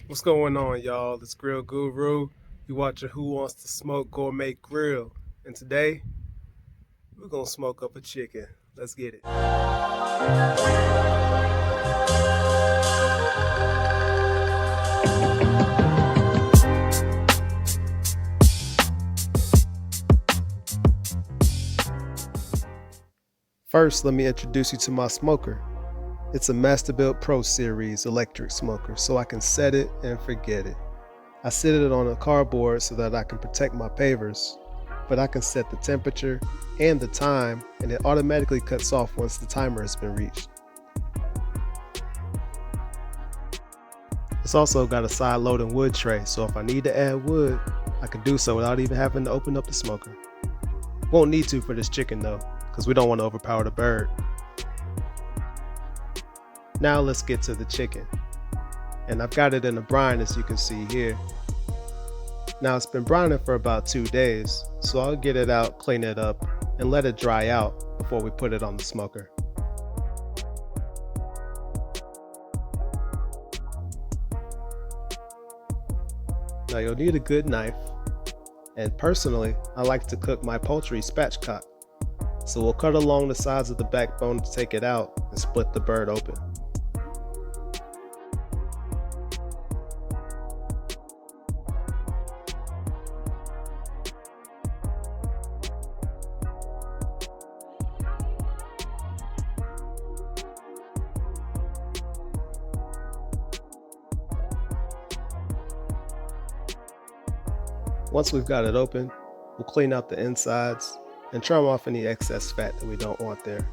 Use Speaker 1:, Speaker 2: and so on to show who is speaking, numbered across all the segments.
Speaker 1: What's going on, y'all? It's Grill Guru. You watching Who Wants to Smoke Gourmet Grill. And today, we're going to smoke up a chicken. Let's get it. First, let me introduce you to my smoker. It's a Masterbuilt Pro Series electric smoker, so I can set it and forget it. I sit it on a cardboard so that I can protect my pavers, but I can set the temperature and the time, and it automatically cuts off once the timer has been reached. It's also got a side loading wood tray, so if I need to add wood, I can do so without even having to open up the smoker. Won't need to for this chicken though, because we don't want to overpower the bird. Now let's get to the chicken. And I've got it in a brine, as you can see here. Now it's been brining for about 2 days, so I'll get it out, clean it up, and let it dry out before we put it on the smoker. Now you'll need a good knife, and personally, I like to cook my poultry spatchcocked. So we'll cut along the sides of the backbone to take it out and split the bird open. Once we've got it open, we'll clean out the insides and trim off any excess fat that we don't want there.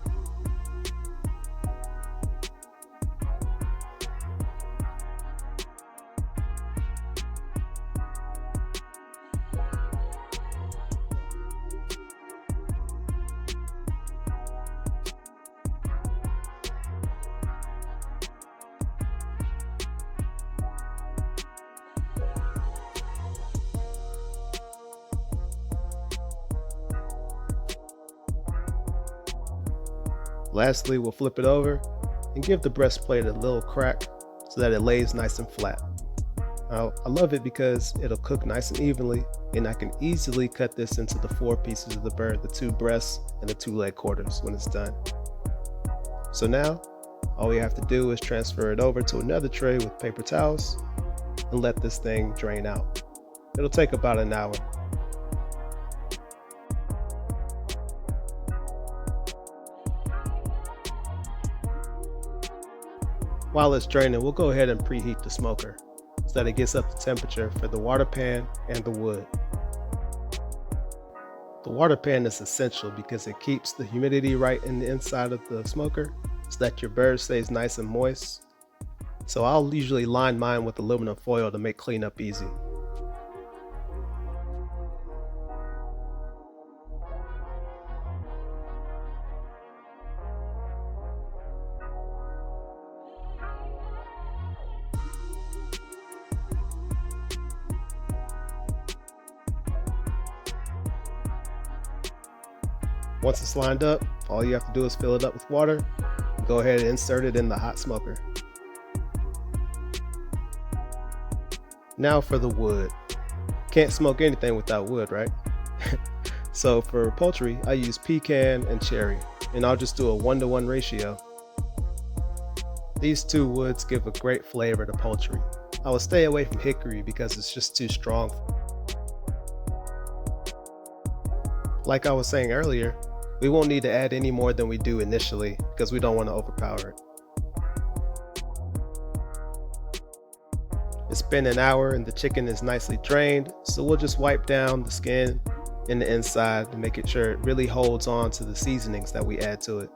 Speaker 1: Lastly, we'll flip it over and give the breastplate a little crack so that it lays nice and flat. Now, I love it because it'll cook nice and evenly, and I can easily cut this into the 4 pieces of the bird, the 2 breasts and the 2 leg quarters when it's done. So now, all we have to do is transfer it over to another tray with paper towels and let this thing drain out. It'll take about an hour. While it's draining, we'll go ahead and preheat the smoker so that it gets up to temperature for the water pan and the wood. The water pan is essential because it keeps the humidity right in the inside of the smoker so that your bird stays nice and moist. So I'll usually line mine with aluminum foil to make cleanup easy. Once it's lined up, all you have to do is fill it up with water and go ahead and insert it in the hot smoker. Now for the wood. Can't smoke anything without wood, right? So for poultry, I use pecan and cherry, and I'll just do a 1-to-1 ratio. These 2 woods give a great flavor to poultry. I will stay away from hickory because it's just too strong. Like I was saying earlier, we won't need to add any more than we do initially because we don't want to overpower it. It's been an hour and the chicken is nicely drained, so we'll just wipe down the skin and the inside to make sure it really holds on to the seasonings that we add to it.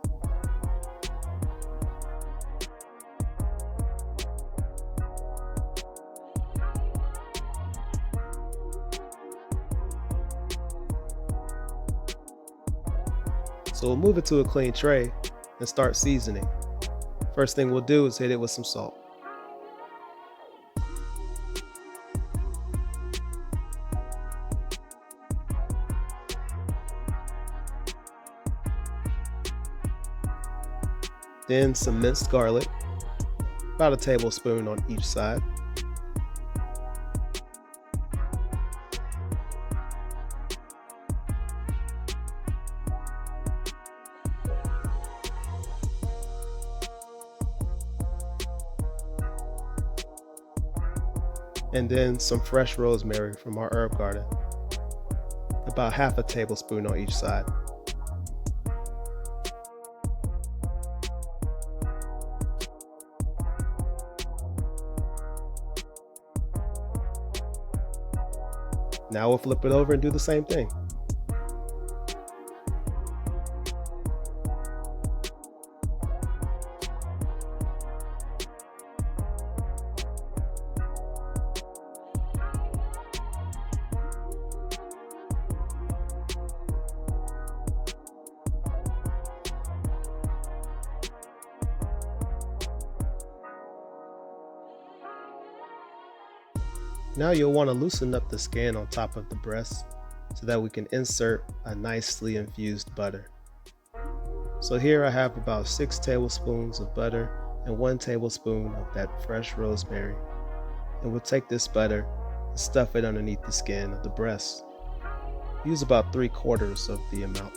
Speaker 1: So we'll move it to a clean tray and start seasoning. First thing we'll do is hit it with some salt. Then some minced garlic, about a tablespoon on each side. and then some fresh rosemary from our herb garden, about half a tablespoon on each side. Now we'll flip it over and do the same thing. Now you'll want to loosen up the skin on top of the breast so that we can insert a nicely infused butter. So here I have about 6 tablespoons of butter and 1 tablespoon of that fresh rosemary. And we'll take this butter and stuff it underneath the skin of the breast. Use about 3/4 of the amount.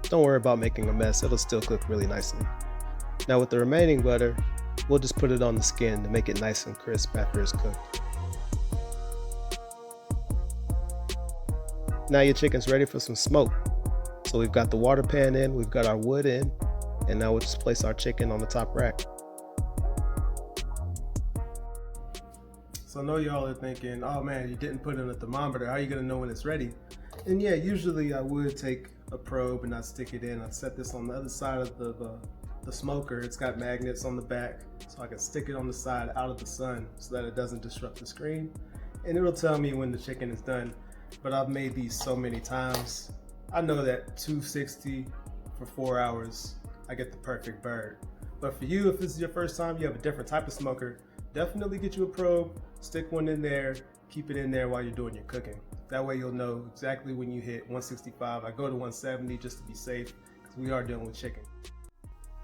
Speaker 1: Don't worry about making a mess, it'll still cook really nicely. Now with the remaining butter, we'll just put it on the skin to make it nice and crisp after it's cooked. Now your chicken's ready for some smoke. So we've got the water pan in, we've got our wood in, and now we'll just place our chicken on the top rack. So I know y'all are thinking, oh man, you didn't put in a thermometer, how are you gonna know when it's ready? And yeah, usually I would take a probe and I'd stick it in. I'd set this on the other side of the smoker. It's got magnets on the back, so I can stick it on the side out of the sun so that it doesn't disrupt the screen. And it'll tell me when the chicken is done. But I've made these so many times. I know that 260 for 4 hours, I get the perfect bird. But for you, if this is your first time, you have a different type of smoker, definitely get you a probe, stick one in there, keep it in there while you're doing your cooking. That way you'll know exactly when you hit 165. I go to 170 just to be safe because we are dealing with chicken.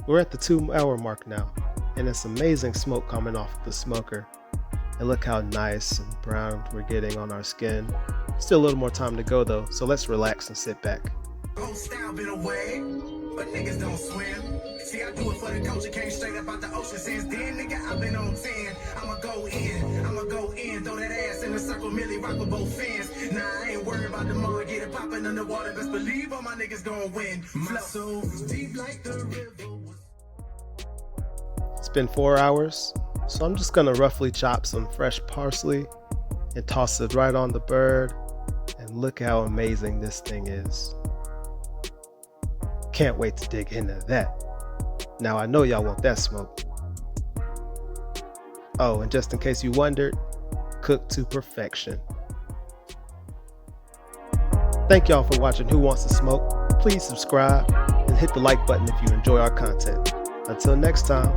Speaker 1: We're at the 2-hour mark now, and it's amazing smoke coming off the smoker. And look how nice and brown we're getting on our skin. Still a little more time to go though, so let's relax and sit back.
Speaker 2: Old style been away, but niggas don't swim. See, I do it for the culture, came straight up out the ocean. Since then, nigga, I've been on 10. I'ma go in, throw that ass in a circle, Millie rock with both fans. Nah, I ain't worried about tomorrow, get it poppin' underwater. Best believe all my niggas gon' win. My soul is deep like the river.
Speaker 1: It's been 4 hours, so I'm just gonna roughly chop some fresh parsley and toss it right on the bird. And look how amazing this thing is. Can't wait to dig into that. Now I know y'all want that smoke. Oh, and just in case you wondered, cooked to perfection. Thank y'all for watching Who Wants to Smoke. Please subscribe and hit the like button if you enjoy our content. Until next time.